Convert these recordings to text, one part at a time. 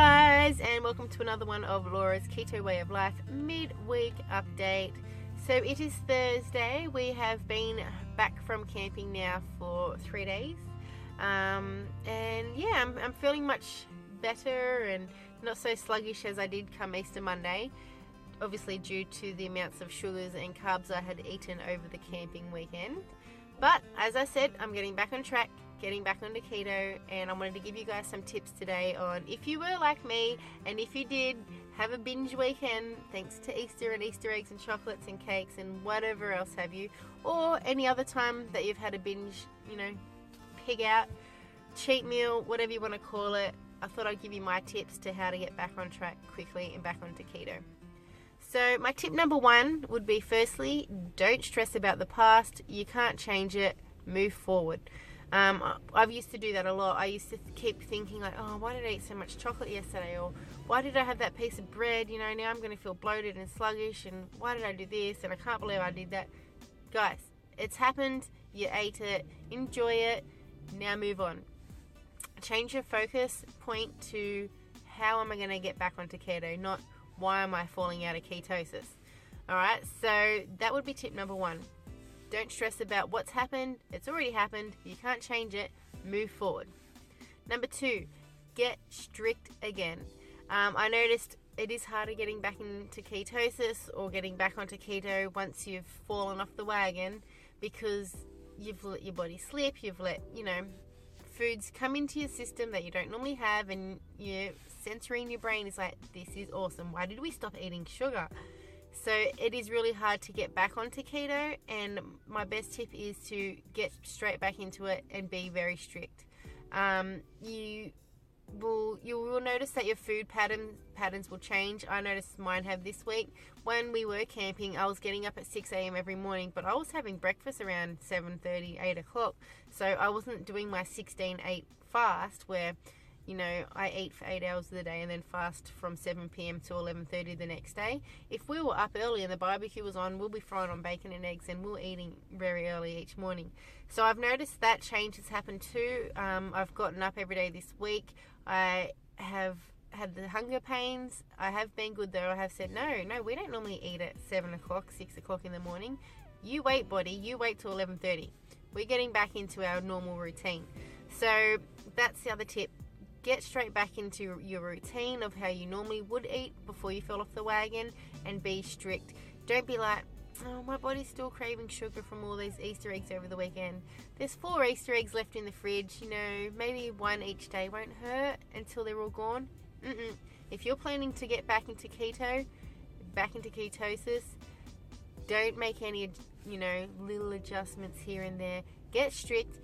guys, and welcome to another one of Laura's Keto Way of Life midweek update. So it is Thursday. We have been back from camping now for 3 days, and yeah, I'm feeling much better and not so sluggish as I did come Easter Monday, obviously due to the amounts of sugars and carbs I had eaten over the camping weekend. But as I said, I'm getting back on track, getting back onto keto, and I wanted to give you guys some tips today on if you were like me and if you did have a binge weekend thanks to Easter and Easter eggs and chocolates and cakes and whatever else have you, or any other time that you've had a binge, pig out, cheat meal, whatever you want to call it. I thought I'd give you my tips to how to get back on track quickly and back onto keto. So my tip number one would be, firstly, don't stress about the past. You can't change it. Move forward. I've used to do that a lot. I used to keep thinking like, oh, why did I eat so much chocolate yesterday? Or why did I have that piece of bread? Now I'm going to feel bloated and sluggish. And why did I do this? And I can't believe I did that. Guys, it's happened. You ate it. Enjoy it. Now move on. Change your focus point to how am I going to get back onto keto, not why am I falling out of ketosis. Alright, so that would be tip number one. Don't stress about what's happened. It's already happened. You can't change it. Move forward. Number two, get strict again. I noticed it is harder getting back into ketosis or getting back onto keto once you've fallen off the wagon, because you've let your body slip, you've let, foods come into your system that you don't normally have, and your sensory in your brain is like, this is awesome. Why did we stop eating sugar? So it is really hard to get back onto keto, and my best tip is to get straight back into it and be very strict. You will notice that your food patterns will change. I noticed mine have this week. When we were camping, I was getting up at 6 a.m. every morning, but I was having breakfast around 7:30, 8 o'clock. So I wasn't doing my 16-8 fast where, I eat for 8 hours of the day and then fast from 7 p.m. to 11:30 the next day. If we were up early and the barbecue was on, we'll be frying on bacon and eggs, and we're eating very early each morning. So I've noticed that change has happened too. I've gotten up every day this week. I have had the hunger pains. I have been good though. I have said, no, we don't normally eat at 7 o'clock, 6 o'clock in the morning. You wait, body. You wait till 11:30. We're getting back into our normal routine. So that's the other tip. Get straight back into your routine of how you normally would eat before you fell off the wagon, and be strict. Don't be like, oh, my body's still craving sugar from all these Easter eggs over the weekend. There's 4 Easter eggs left in the fridge. Maybe one each day won't hurt until they're all gone. If you're planning to get back into keto, back into ketosis, don't make any, little adjustments here and there. Get strict,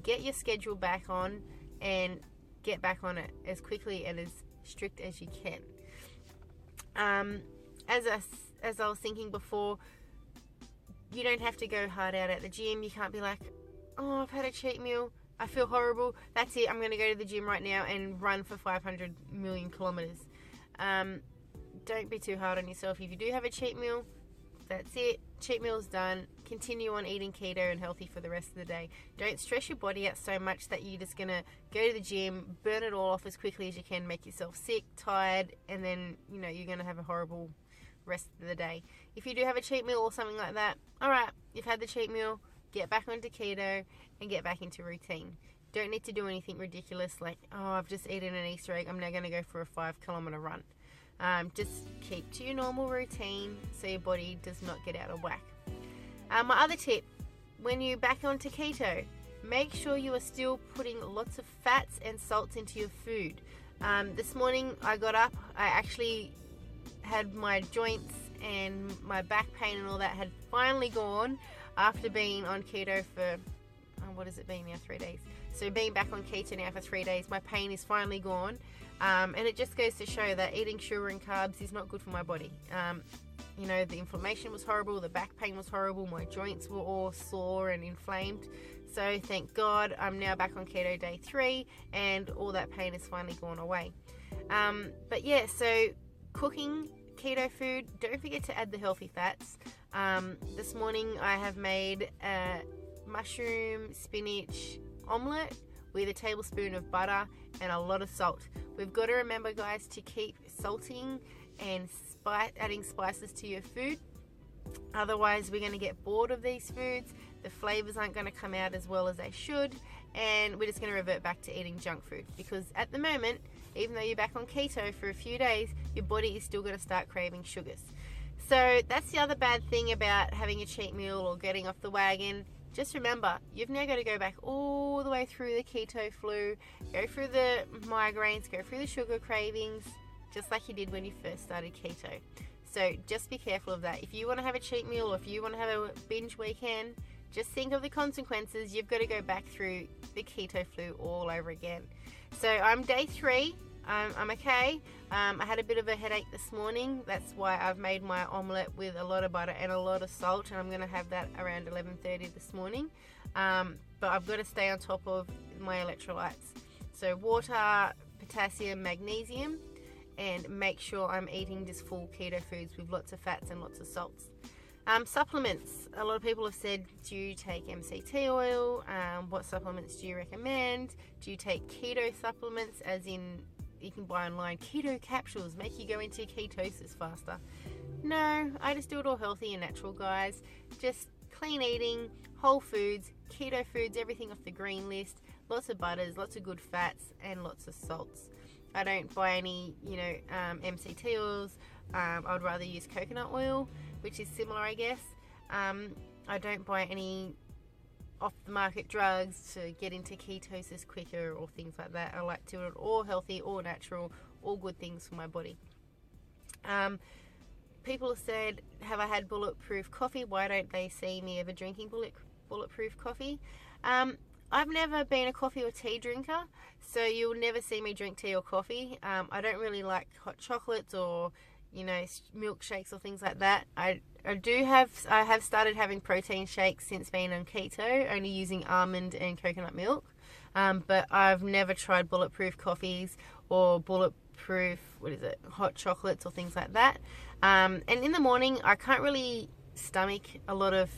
get your schedule back on, and get back on it as quickly and as strict as you can. As I was thinking before, you don't have to go hard out at the gym. You can't be like, oh, I've had a cheat meal, I feel horrible, that's it, I'm going to go to the gym right now and run for 500 million kilometers. Don't be too hard on yourself. If you do have a cheat meal, that's it. Cheat meal's done. Continue on eating keto and healthy for the rest of the day. Don't stress your body out so much that you're just going to go to the gym, burn it all off as quickly as you can, make yourself sick, tired, and then, you're going to have a horrible rest of the day. If you do have a cheat meal or something like that, alright, you've had the cheat meal, get back onto keto and get back into routine. Don't need to do anything ridiculous like, oh, I've just eaten an Easter egg, I'm now going to go for a 5-kilometer run. Just keep to your normal routine so your body does not get out of whack. My other tip, when you're back onto keto, make sure you are still putting lots of fats and salts into your food. This morning I got up, I actually had my joints and my back pain and all that had finally gone after being on keto for, what has it been now, 3 days. So being back on keto now for 3 days, my pain is finally gone. And it just goes to show that eating sugar and carbs is not good for my body. The inflammation was horrible, the back pain was horrible, my joints were all sore and inflamed. So thank God I'm now back on keto day 3 and all that pain has finally gone away. But yeah, so cooking keto food, don't forget to add the healthy fats. This morning I have made a mushroom spinach omelette with a tablespoon of butter and a lot of salt. We've got to remember, guys, to keep salting and adding spices to your food. Otherwise, we're going to get bored of these foods. The flavors aren't going to come out as well as they should, and we're just going to revert back to eating junk food, because at the moment, even though you're back on keto for a few days, your body is still going to start craving sugars. So that's the other bad thing about having a cheat meal or getting off the wagon. Just remember, you've now got to go back all the way through the keto flu, go through the migraines, go through the sugar cravings, just like you did when you first started keto. So just be careful of that. If you want to have a cheat meal, or if you want to have a binge weekend, just think of the consequences. You've got to go back through the keto flu all over again. So I'm day 3. I'm okay. I had a bit of a headache this morning. That's why I've made my omelette with a lot of butter and a lot of salt, and I'm going to have that around 11:30 this morning. But I've got to stay on top of my electrolytes. So water, potassium, magnesium, and make sure I'm eating just full keto foods with lots of fats and lots of salts. Supplements. A lot of people have said, do you take MCT oil? What supplements do you recommend? Do you take keto supplements, as in you can buy online keto capsules, make you go into ketosis faster? No, I just do it all healthy and natural, guys. Just clean eating, whole foods, keto foods, everything off the green list, lots of butters, lots of good fats, and lots of salts. I don't buy any, MCT oils. I would rather use coconut oil, which is similar, I guess. I don't buy any off-the-market drugs to get into ketosis quicker or things like that. I like to do it all healthy, all natural, all good things for my body. People have said, have I had bulletproof coffee? Why don't they see me ever drinking bulletproof coffee? I've never been a coffee or tea drinker, so you'll never see me drink tea or coffee. I don't really like hot chocolates or milkshakes or things like that. I have started having protein shakes since being on keto, only using almond and coconut milk. But I've never tried bulletproof coffees or bulletproof, hot chocolates or things like that. And in the morning, I can't really stomach a lot of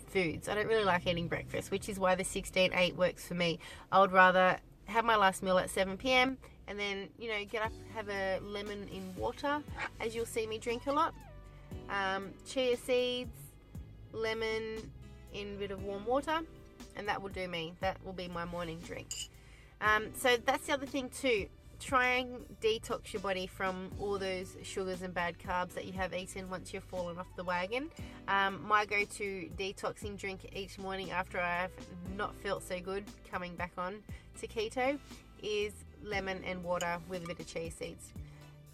foods. I don't really like eating breakfast, which is why the 16-8 works for me. I would rather have my last meal at 7 p.m. and then, get up, have a lemon in water, as you'll see me drink a lot. Chia seeds, lemon in a bit of warm water, and that will do me. That will be my morning drink. So that's the other thing too. Try and detox your body from all those sugars and bad carbs that you have eaten once you've fallen off the wagon. My go-to detoxing drink each morning after I've not felt so good coming back on to keto is lemon and water with a bit of chia seeds.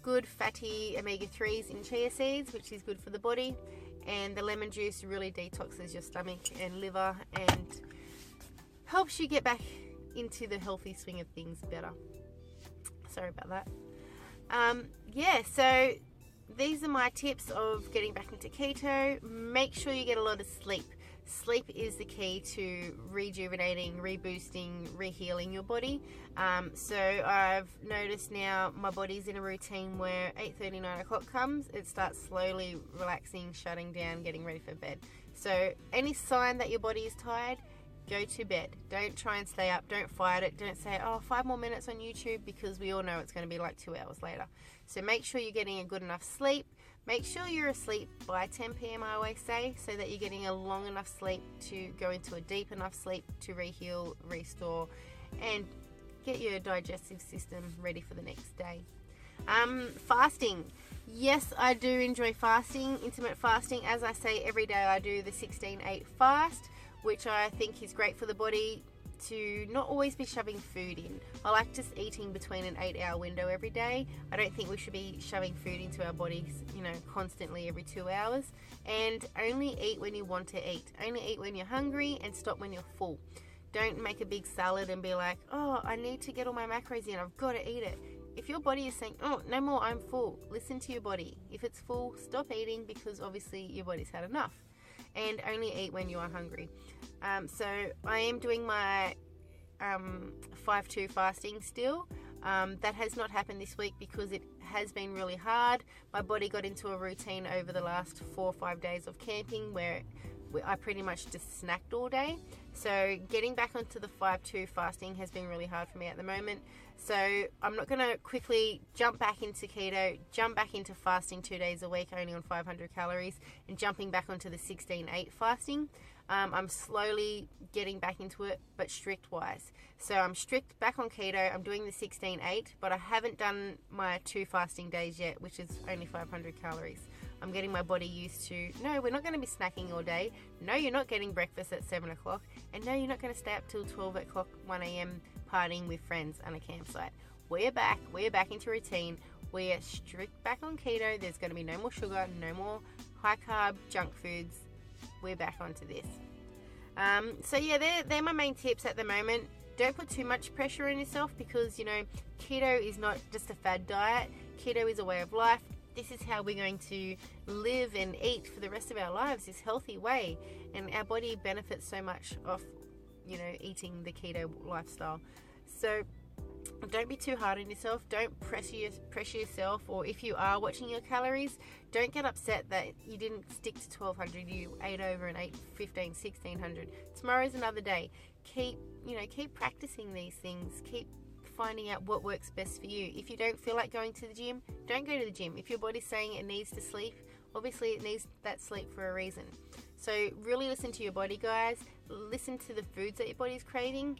Good fatty omega-3s in chia seeds, which is good for the body, and the lemon juice really detoxes your stomach and liver and helps you get back into the healthy swing of things better. Sorry about that. So these are my tips of getting back into keto. Make sure you get a lot of sleep. Sleep is the key to rejuvenating, reboosting, rehealing your body. So I've noticed now my body's in a routine where 8:30, 9 o'clock comes, it starts slowly relaxing, shutting down, getting ready for bed. So any sign that your body is tired, go to bed. Don't try and stay up. Don't fight it. Don't say, 5 more minutes on YouTube, because we all know it's going to be like 2 hours later. So make sure you're getting a good enough sleep. Make sure you're asleep by 10 p.m. I always say, so that you're getting a long enough sleep to go into a deep enough sleep to reheal, restore, and get your digestive system ready for the next day. Fasting. Yes, I do enjoy fasting, intermittent fasting. As I say, every day I do the 16-8 fast, which I think is great for the body to not always be shoving food in. I like just eating between an 8-hour window every day. I don't think we should be shoving food into our bodies, constantly every 2 hours. And only eat when you want to eat. Only eat when you're hungry, and stop when you're full. Don't make a big salad and be like, I need to get all my macros in, I've got to eat it. If your body is saying, no more, I'm full, listen to your body. If it's full, stop eating, because obviously your body's had enough. And only eat when you are hungry. So I am doing my 5-2 fasting still. That has not happened this week because it has been really hard. My body got into a routine over the last 4 or 5 days of camping where I pretty much just snacked all day. So getting back onto the 5-2 fasting has been really hard for me at the moment. So I'm not going to quickly jump back into keto, jump back into fasting 2 days a week only on 500 calories and jumping back onto the 16-8 fasting. I'm slowly getting back into it, but strict wise. So I'm strict back on keto. I'm doing the 16-8, but I haven't done my 2 fasting days yet, which is only 500 calories. I'm getting my body used to, no, we're not going to be snacking all day. No, you're not getting breakfast at 7 o'clock. And no, you're not going to stay up till 12 o'clock, 1 a.m. partying with friends on a campsite. We're back into routine. We're strict back on keto. There's going to be no more sugar, no more high carb junk foods. We're back onto this. So yeah, they're my main tips at the moment. Don't put too much pressure on yourself because, you know, keto is not just a fad diet. Keto is a way of life. This is how we're going to live and eat for the rest of our lives, this healthy way. And our body benefits so much off, you know, eating the keto lifestyle. So don't be too hard on yourself. Don't pressure yourself, or if you are watching your calories, don't get upset that you didn't stick to 1200, you ate over and ate 1500, 1600. Tomorrow's another day. Keep practicing these things. Keep finding out what works best for you. If you don't feel like going to the gym, don't go to the gym. If your body's saying it needs to sleep, obviously it needs that sleep for a reason. So really listen to your body, guys. Listen to the foods that your body's craving.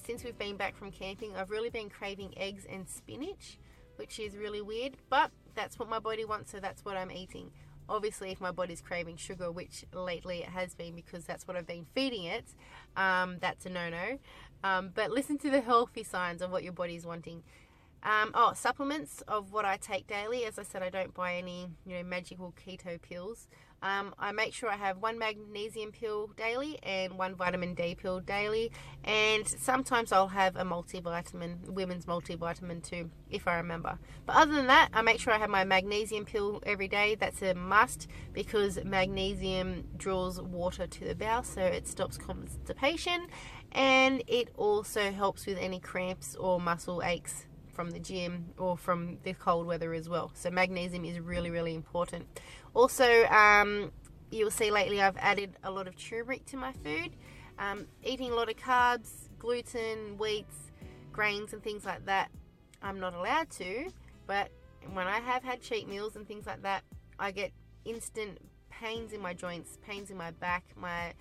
Since we've been back from camping, I've really been craving eggs and spinach, which is really weird, but that's what my body wants, so that's what I'm eating. Obviously, if my body's craving sugar, which lately it has been because that's what I've been feeding it, that's a no-no. But listen to the healthy signs of what your body's wanting. Supplements of what I take daily. As I said, I don't buy any, magical keto pills. I make sure I have 1 magnesium pill daily and 1 vitamin D pill daily, and sometimes I'll have a multivitamin, women's multivitamin too, if I remember. But other than that, I make sure I have my magnesium pill every day. That's a must because magnesium draws water to the bowel, so it stops constipation, and it also helps with any cramps or muscle aches from the gym or from the cold weather as well. So magnesium is really, really important. Also, you'll see lately I've added a lot of turmeric to my food. Eating a lot of carbs, gluten, wheats, grains and things like that, I'm not allowed to, but when I have had cheat meals and things like that, I get instant pains in my joints, pains in my back, my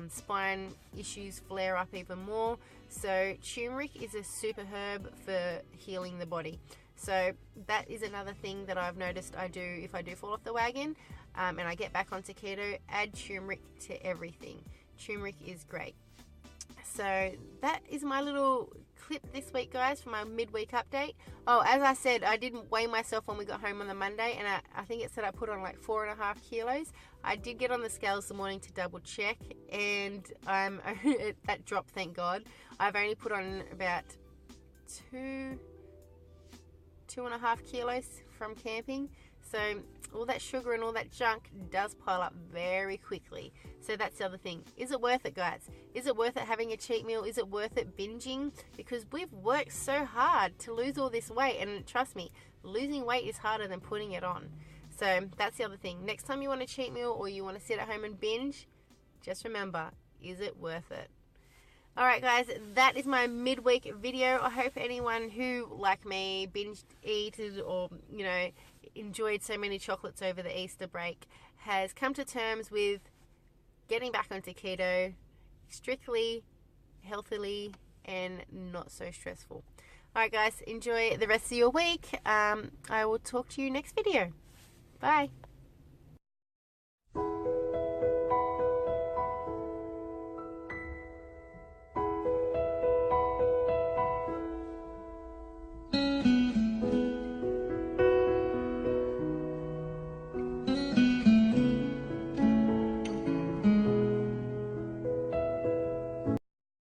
spine issues flare up even more. So turmeric is a super herb for healing the body. So that is another thing that I've noticed I do if I do fall off the wagon and I get back onto keto. Add turmeric to everything. Turmeric is great. So that is my little clip this week, guys, for my midweek update. Oh, as I said, I didn't weigh myself when we got home on the Monday, and I think it said I put on like 4.5 kilos. I did get on the scales this morning to double check, and that dropped, thank God. I've only put on about 2.5 kilos from camping. So all that sugar and all that junk does pile up very quickly. So that's the other thing. Is it worth it, guys? Is it worth it having a cheat meal? Is it worth it binging? Because we've worked so hard to lose all this weight. And trust me, losing weight is harder than putting it on. So that's the other thing. Next time you want a cheat meal or you want to sit at home and binge, just remember, is it worth it? Alright guys, that is my midweek video. I hope anyone who, like me, binge eated or, enjoyed so many chocolates over the Easter break has come to terms with getting back onto keto strictly, healthily, and not so stressful. Alright guys, enjoy the rest of your week. I will talk to you next video. Bye.